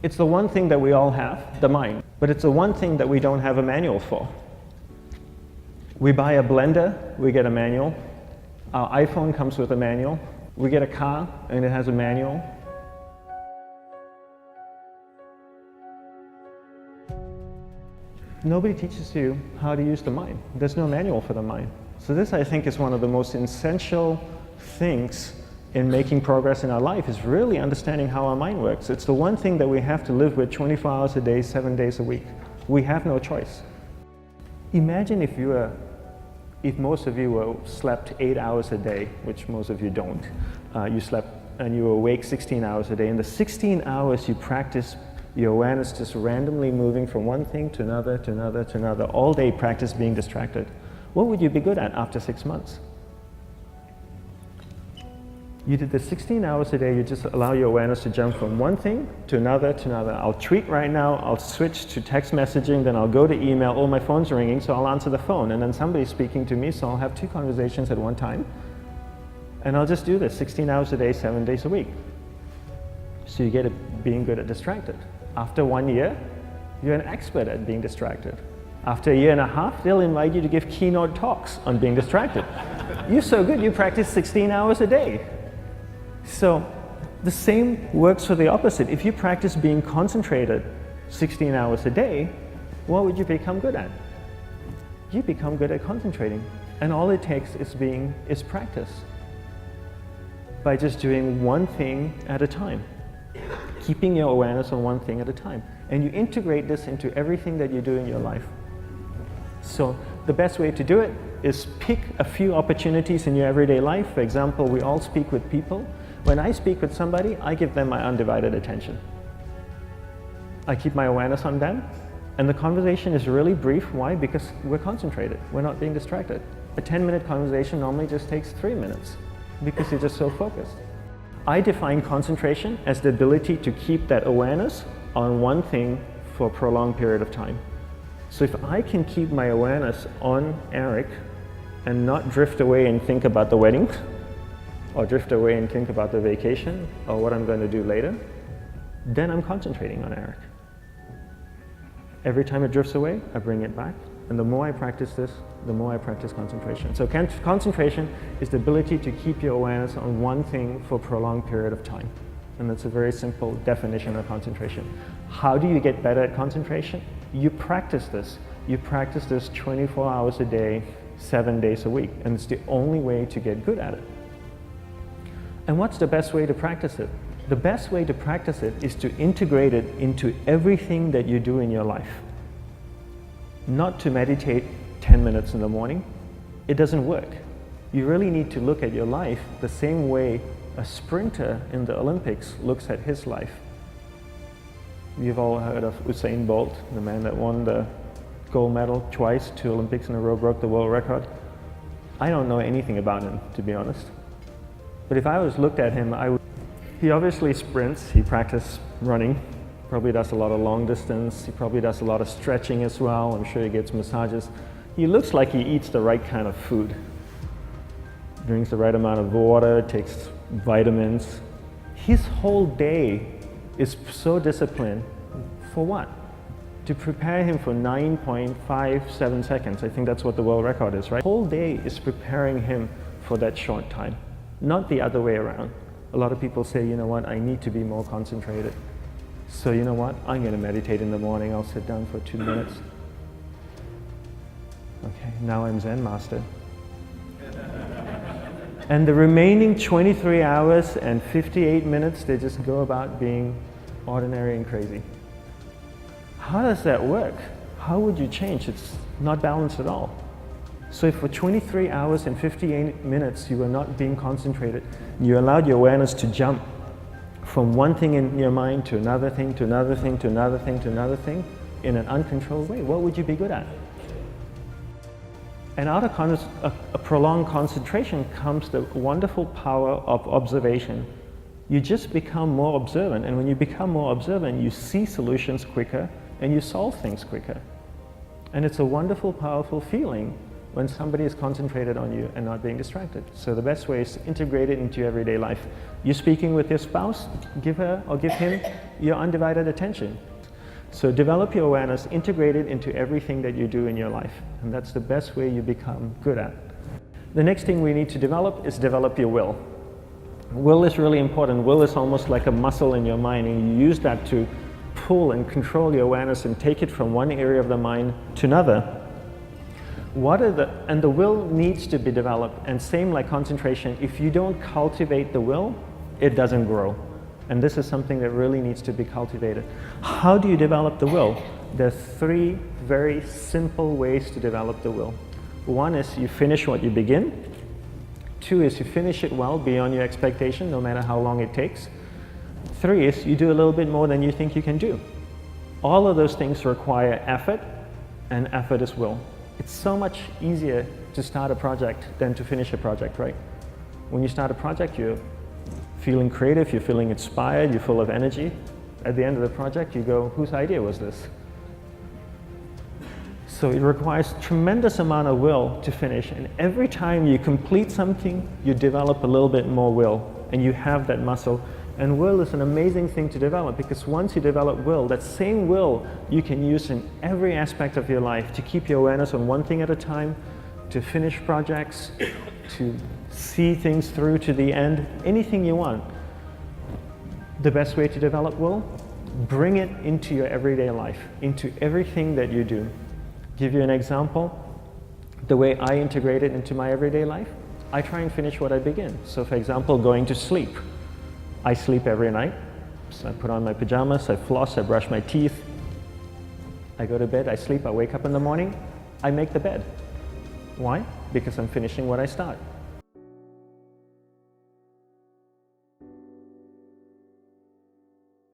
It's the one thing that we all have, the mind, but it's the one thing that we don't have a manual for. We buy a blender, we get a manual. Our iPhone comes with a manual. We get a car and it has a manual. Nobody teaches you how to use the mind. There's no manual for the mind. So this, I think, is one of the most essential things in making progress in our life, is really understanding how our mind works. It's the one thing that we have to live with 24 hours a day, 7 days a week. We have no choice. Imagine if most of you slept 8 hours a day, which most of you don't. You slept and you were awake 16 hours a day. In the 16 hours you practice your awareness just randomly moving from one thing to another, to another, to another, all day practice being distracted. What would you be good at after 6 months? You did the 16 hours a day, you just allow your awareness to jump from one thing to another, to another. I'll tweet right now, I'll switch to text messaging, then I'll go to email, oh, my phone's ringing, so I'll answer the phone, and then somebody's speaking to me, so I'll have 2 conversations at one time. And I'll just do this 16 hours a day, 7 days a week. So you get it being good at distracted. After 1 year, you're an expert at being distracted. After 1.5 years, they'll invite you to give keynote talks on being distracted. You're so good, you practice 16 hours a day. So the same works for the opposite. If you practice being concentrated 16 hours a day, what would you become good at? You become good at concentrating. And all it takes is practice. By just doing one thing at a time. Keeping your awareness on one thing at a time. And you integrate this into everything that you do in your life. So the best way to do it is pick a few opportunities in your everyday life. For example, we all speak with people. When I speak with somebody, I give them my undivided attention. I keep my awareness on them, and the conversation is really brief. Why? Because we're concentrated. We're not being distracted. A 10-minute conversation normally just takes 3 minutes because you're just so focused. I define concentration as the ability to keep that awareness on one thing for a prolonged period of time. So if I can keep my awareness on Eric and not drift away and think about the wedding, or drift away and think about the vacation, or what I'm going to do later, then I'm concentrating on Eric. Every time it drifts away, I bring it back. And the more I practice this, the more I practice concentration. So concentration is the ability to keep your awareness on one thing for a prolonged period of time. And that's a very simple definition of concentration. How do you get better at concentration? You practice this. You practice this 24 hours a day, 7 days a week. And it's the only way to get good at it. And what's the best way to practice it? The best way to practice it is to integrate it into everything that you do in your life. Not to meditate 10 minutes in the morning. It doesn't work. You really need to look at your life the same way a sprinter in the Olympics looks at his life. You've all heard of Usain Bolt, the man that won the gold medal twice, 2 Olympics in a row, broke the world record. I don't know anything about him, to be honest. But if I was looked at him, he obviously sprints, he practices running, probably does a lot of long distance, he probably does a lot of stretching as well, I'm sure he gets massages. He looks like he eats the right kind of food. Drinks the right amount of water, takes vitamins. His whole day is so disciplined. For what? To prepare him for 9.57 seconds. I think that's what the world record is, right? The whole day is preparing him for that short time. Not the other way around. A lot of people say, you know what, I need to be more concentrated. So you know what, I'm going to meditate in the morning, I'll sit down for 2 minutes. Okay, now I'm Zen master. And the remaining 23 hours and 58 minutes, they just go about being ordinary and crazy. How does that work? How would you change? It's not balanced at all. So if for 23 hours and 58 minutes you were not being concentrated, you allowed your awareness to jump from one thing in your mind to another thing, to another thing, to another thing, to another thing, in an uncontrolled way, what would you be good at? And out of a prolonged concentration comes the wonderful power of observation. You just become more observant, and when you become more observant, you see solutions quicker and you solve things quicker. And it's a wonderful, powerful feeling when somebody is concentrated on you and not being distracted. So the best way is to integrate it into your everyday life. You're speaking with your spouse, give her or give him your undivided attention. So develop your awareness, integrate it into everything that you do in your life. And that's the best way you become good at. The next thing we need to develop is develop your will. Will is really important. Will is almost like a muscle in your mind, and you use that to pull and control your awareness and take it from one area of the mind to another. And the will needs to be developed, and same like concentration, if you don't cultivate the will, it doesn't grow. And this is something that really needs to be cultivated. How do you develop the will? There are 3 very simple ways to develop the will. 1 is you finish what you begin. 2 is you finish it well beyond your expectation, no matter how long it takes. 3 is you do a little bit more than you think you can do. All of those things require effort, and effort is will. It's so much easier to start a project than to finish a project, right? When you start a project, you're feeling creative, you're feeling inspired, you're full of energy. At the end of the project, you go, whose idea was this? So it requires tremendous amount of will to finish, and every time you complete something, you develop a little bit more will, and you have that muscle. And will is an amazing thing to develop, because once you develop will, that same will you can use in every aspect of your life to keep your awareness on one thing at a time, to finish projects, to see things through to the end, anything you want. The best way to develop will, bring it into your everyday life, into everything that you do. Give you an example, the way I integrate it into my everyday life, I try and finish what I begin. So for example, going to sleep. I sleep every night, so I put on my pajamas, I floss, I brush my teeth, I go to bed, I sleep, I wake up in the morning, I make the bed. Why? Because I'm finishing what I start.